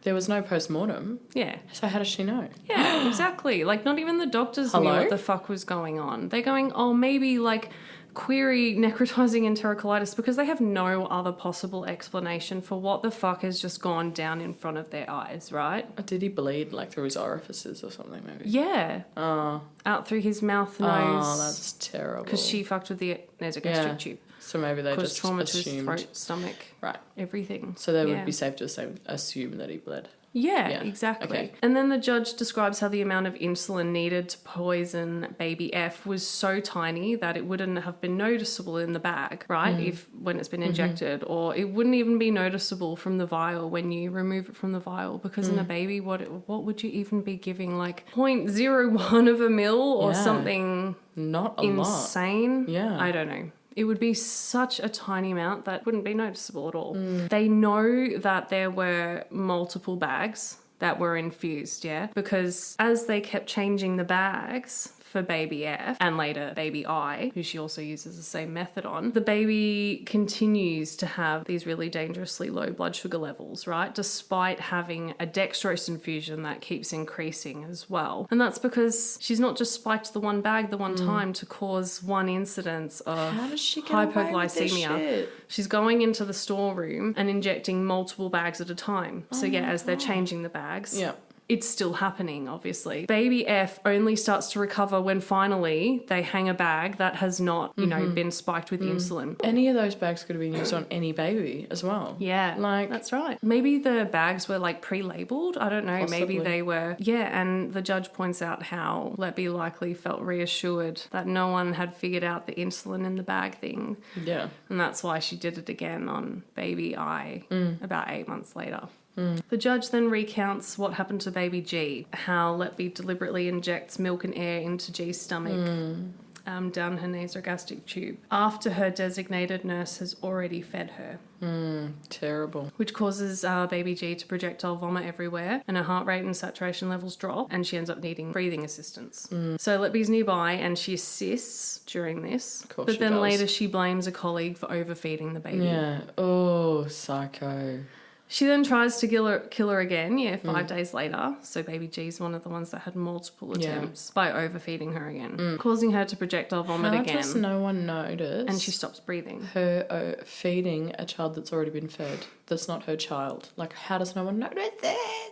There was no post-mortem. Yeah. So how does she know? Yeah, exactly. Like, not even the doctors knew what the fuck was going on. They're going, oh, maybe, like, query necrotizing enterocolitis because they have no other possible explanation for what the fuck has just gone down in front of their eyes, right? Did he bleed, like, through his orifices or something, maybe? Yeah. Out through his mouth, nose. Oh, that's terrible. Because she fucked with the nasogastric tube. So maybe they Caused just trauma to his assumed. throat, stomach, Right. everything. So they would be safe to assume that he bled. Yeah, exactly. Okay. And then the judge describes how the amount of insulin needed to poison baby F was so tiny that it wouldn't have been noticeable in the bag, right? If when it's been injected, or it wouldn't even be noticeable from the vial when you remove it from the vial, because in a baby, what would you even be giving, like 0.01 of a mil or something Not a insane? lot. Yeah. I don't know. It would be such a tiny amount that wouldn't be noticeable at all. They know that there were multiple bags that were infused, yeah? Because as they kept changing the bags for baby F and later baby I, who she also uses the same method on, the baby continues to have these really dangerously low blood sugar levels, right? Despite having a dextrose infusion that keeps increasing as well. And that's because she's not just spiked the one bag the one time to cause one incidence of How does she get away with this hypoglycemia. shit? She's going into the storeroom and injecting multiple bags at a time. So as they're changing the bags, it's still happening, obviously. Baby F only starts to recover when finally they hang a bag that has not, you know, been spiked with insulin. Any of those bags could have been used on any baby as well. Yeah, Like, that's right. Maybe the bags were like pre-labeled. I don't know. Possibly. Maybe they were. Yeah, and the judge points out how Letby likely felt reassured that no one had figured out the insulin in the bag thing. yeah. And that's why she did it again on baby I about 8 months later. The judge then recounts what happened to baby G, how Letby deliberately injects milk and air into G's stomach down her nasogastric tube after her designated nurse has already fed her. Terrible. Which causes baby G to projectile vomit everywhere, and her heart rate and saturation levels drop, and she ends up needing breathing assistance. So Letby's nearby and she assists during this, Of course but she then does. later she blames a colleague for overfeeding the baby. Yeah. Oh, psycho. She then tries to kill her again, 5 days later. So baby G's one of the ones that had multiple attempts by overfeeding her again, causing her to projectile vomit How again. does no one notice? And she stops breathing. Her feeding a child that's already been fed. That's not her child. Like, how does no one notice this?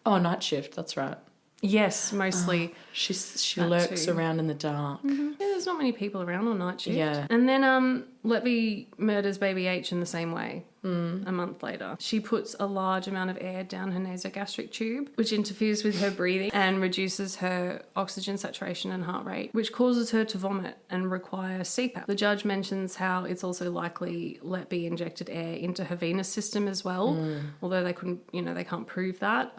Oh, night shift. That's right. Yes, mostly. She That lurks too. around in the dark. Yeah, there's not many people around on night shift. Yeah. And then Letby murders baby H in the same way a month later. She puts a large amount of air down her nasogastric tube, which interferes with her breathing and reduces her oxygen saturation and heart rate, which causes her to vomit and require CPAP. The judge mentions how it's also likely Letby injected air into her venous system as well, although they couldn't, they can't prove that.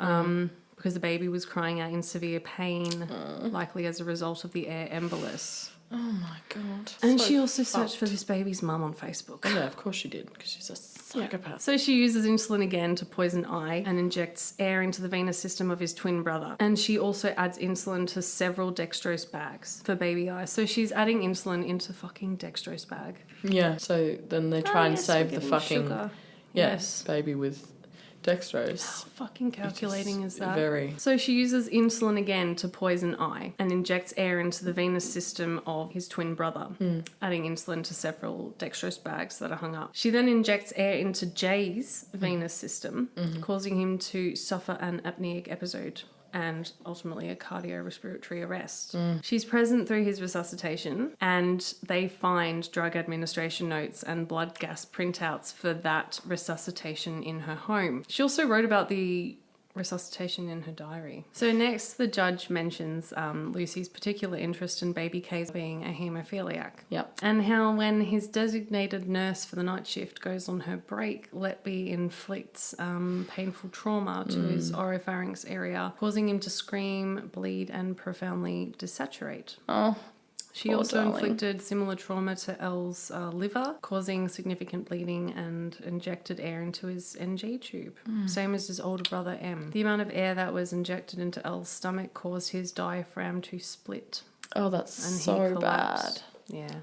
because the baby was crying out in severe pain, likely as a result of the air embolus. Oh my God. And she also searched for this baby's mum on Facebook. Oh, yeah, of course she did, because she's a psychopath. So she uses insulin again to poison I and injects air into the venous system of his twin brother. And she also adds insulin to several dextrose bags for baby I. So she's adding insulin into fucking dextrose bag. Yeah, so then they try and save the fucking sugar. yes baby with dextrose. How fucking calculating is that? Very. So she uses insulin again to poison I and injects air into the venous system of his twin brother, adding insulin to several dextrose bags that are hung up. She then injects air into Jay's venous system, causing him to suffer an apneic episode and ultimately a cardiorespiratory arrest. She's present through his resuscitation, and they find drug administration notes and blood gas printouts for that resuscitation in her home. She also wrote about the resuscitation in her diary. So next, the judge mentions Lucy's particular interest in baby Kait being a haemophiliac. Yep. And how when his designated nurse for the night shift goes on her break, Letby inflicts painful trauma to his oropharynx area, causing him to scream, bleed, and profoundly desaturate. Oh. She also inflicted similar trauma to L's liver, causing significant bleeding, and injected air into his NG tube, same as his older brother M. The amount of air that was injected into L's stomach caused his diaphragm to split. Oh, that's And so he collapsed. bad. Yeah.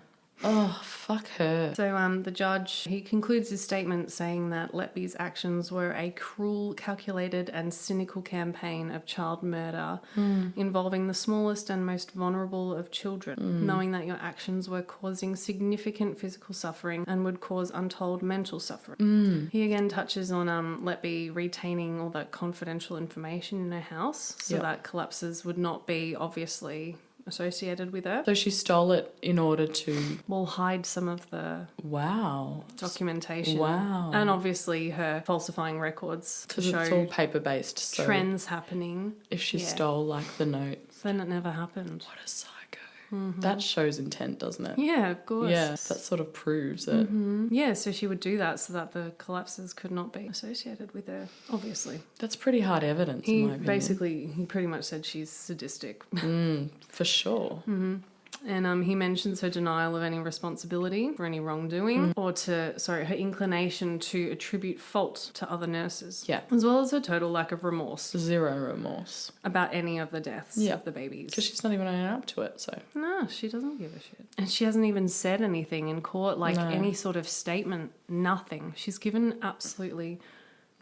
Oh, fuck her. So the judge, he concludes his statement saying that Letby's actions were a cruel, calculated and cynical campaign of child murder involving the smallest and most vulnerable of children, knowing that your actions were causing significant physical suffering and would cause untold mental suffering. He again touches on Letby retaining all that confidential information in her house so that collapses would not be obviously associated with her. So she stole it in order to... Will hide some of the documentation. Wow. And obviously her falsifying records to Because show it's all paper-based, so... trends happening. If she stole, like, the notes... Then it never happened. What a psycho. That shows intent, doesn't it? Yeah, of course. Yeah, that sort of proves it. Yeah, so she would do that so that the collapses could not be associated with her, obviously. That's pretty hard evidence, in my opinion. He pretty much said she's sadistic. For sure. And he mentions her denial of any responsibility for any wrongdoing or her inclination to attribute fault to other nurses. Yeah. As well as her total lack of remorse Zero remorse. about any of the deaths of the babies. Because she's not even owning up to it, so... No, she doesn't give a shit. And she hasn't even said anything in court, like any sort of statement, nothing. She's given absolutely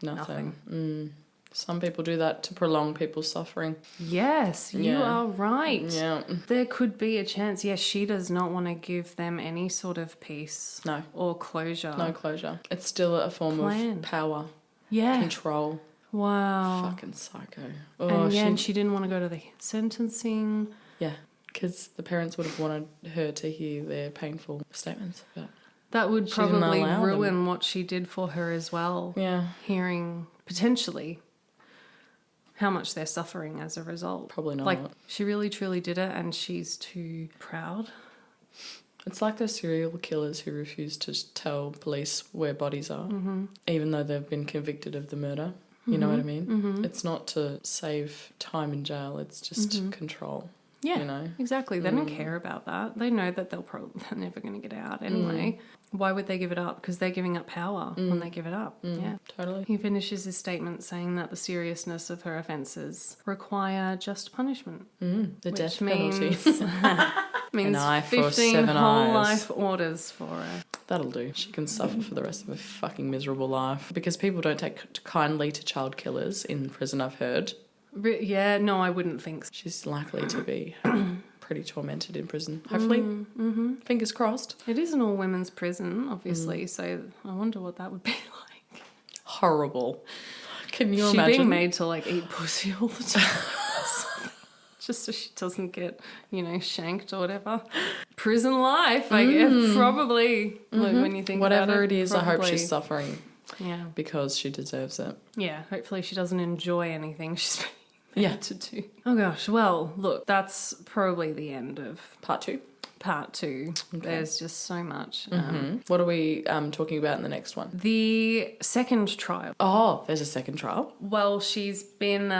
nothing. Some people do that to prolong people's suffering. Yes, you are right. Yeah. There could be a chance. Yes, she does not want to give them any sort of peace. No. Or closure. No closure. It's still a form of power. Yeah. Control. Wow. Fucking psycho. Oh, and she didn't want to go to the sentencing. Yeah, because the parents would have wanted her to hear their painful statements. But that would she didn't probably allow ruin them. what she did for her as well. Yeah. Hearing, potentially, how much they're suffering as a result. Probably not. Like, she really, truly did it, and she's too proud. It's like those serial killers who refuse to tell police where bodies are, even though they've been convicted of the murder. You know what I mean? It's not to save time in jail, it's just control. Yeah, you know? Exactly. They don't care about that. They know that they're never going to get out anyway. Why would they give it up? Because they're giving up power when they give it up. Yeah, Totally. He finishes his statement saying that the seriousness of her offences require just punishment. The death penalty. Means An eye for 15 7 whole eyes. life orders for her. That'll do. She can suffer for the rest of her fucking miserable life. Because people don't take kindly to child killers in prison, I've heard. Yeah, no, I wouldn't think so. She's likely to be pretty tormented in prison. Hopefully. Fingers crossed. It is an all-women's prison, obviously, so I wonder what that would be like. Horrible. Can you She imagine? being made to, like, eat pussy all the time. Just so she doesn't get, shanked or whatever. Prison life, I guess, probably. Like, when you think Whatever about it is, probably. I hope she's suffering. Yeah. Because she deserves it. Yeah, hopefully she doesn't enjoy anything she's being made Yeah. to do. Oh gosh, well, look, that's probably the end of Part 2. part 2. Okay. There's just so much. What are we talking about in the next one? The second trial. Oh, there's a second trial? Well, she's been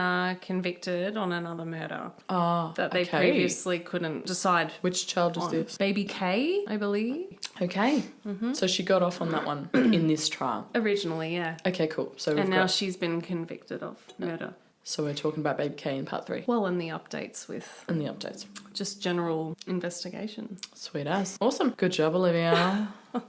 convicted on another murder. Oh, that they previously couldn't decide. Which child is this? Baby Kait, I believe. Okay. So she got off on that one in this trial? Originally, yeah. Okay, cool. So now she's been convicted of murder. So we're talking about Baby Kait in part 3. Well, and the updates with... And the updates. Just general investigation. Sweet as. Awesome. Good job, Olivia.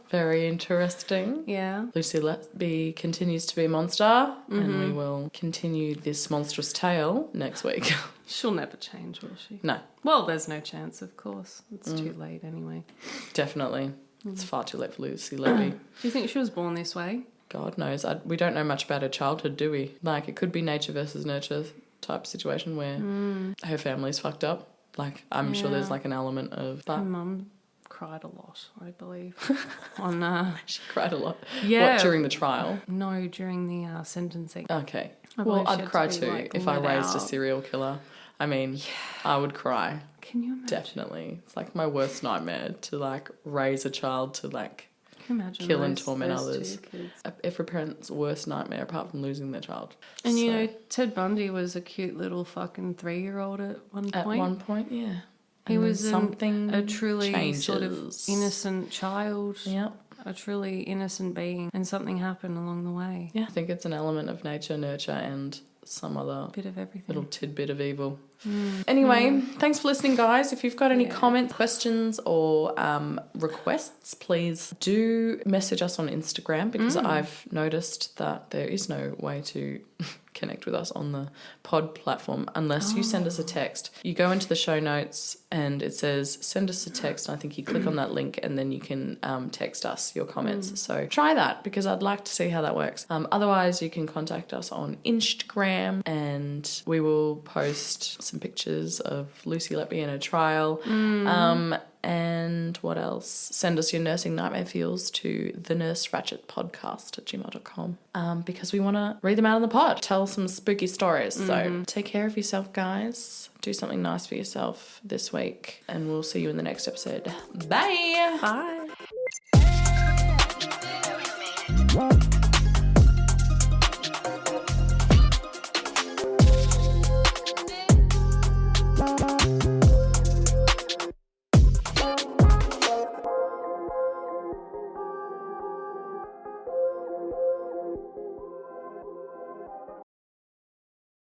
Very interesting. Yeah. Lucy Letby continues to be a monster, and we will continue this monstrous tale next week. She'll never change, will she? No. Well, there's no chance, of course. It's too late anyway. Definitely. It's far too late for Lucy Letby. Do you think she was born this way? God knows. We don't know much about her childhood, do we? Like, it could be nature versus nurture type situation where her family's fucked up. Like, I'm sure there's like an element of that. Her mum cried a lot, I believe. On She cried a lot. Yeah. What, during the trial? No, during the sentencing. Okay. I Well, believe she I'd had cry to be, too like, if I let raised a out. serial killer. I mean, I would cry. Can you imagine? Definitely. It's like my worst nightmare to like raise a child to like Imagine kill and those torment two others. kids. Every parent's worst nightmare apart from losing their child. And you know, Ted Bundy was a cute little fucking 3-year-old at one point. At one point, yeah. He And was then something a truly changes. sort of innocent child. Yep. A truly innocent being, and something happened along the way. Yeah, I think it's an element of nature, nurture, and some other Bit of everything. little tidbit of evil. Anyway, thanks for listening, guys. If you've got any comments, questions, or requests, please do message us on Instagram, because I've noticed that there is no way to connect with us on the pod platform unless you send us a text. You go into the show notes and it says send us a text, and I think you click on that link and then you can text us your comments. So try that, because I'd like to see how that works. Otherwise, you can contact us on Instagram, and we will post some pictures of Lucy Letby in a trial. And what else? Send us your nursing nightmare feels to thenurseratchetpodcast@gmail.com, because we want to read them out on the pod, tell some spooky stories. So take care of yourself, guys. Do something nice for yourself this week, and we'll see you in the next episode. Bye. Bye.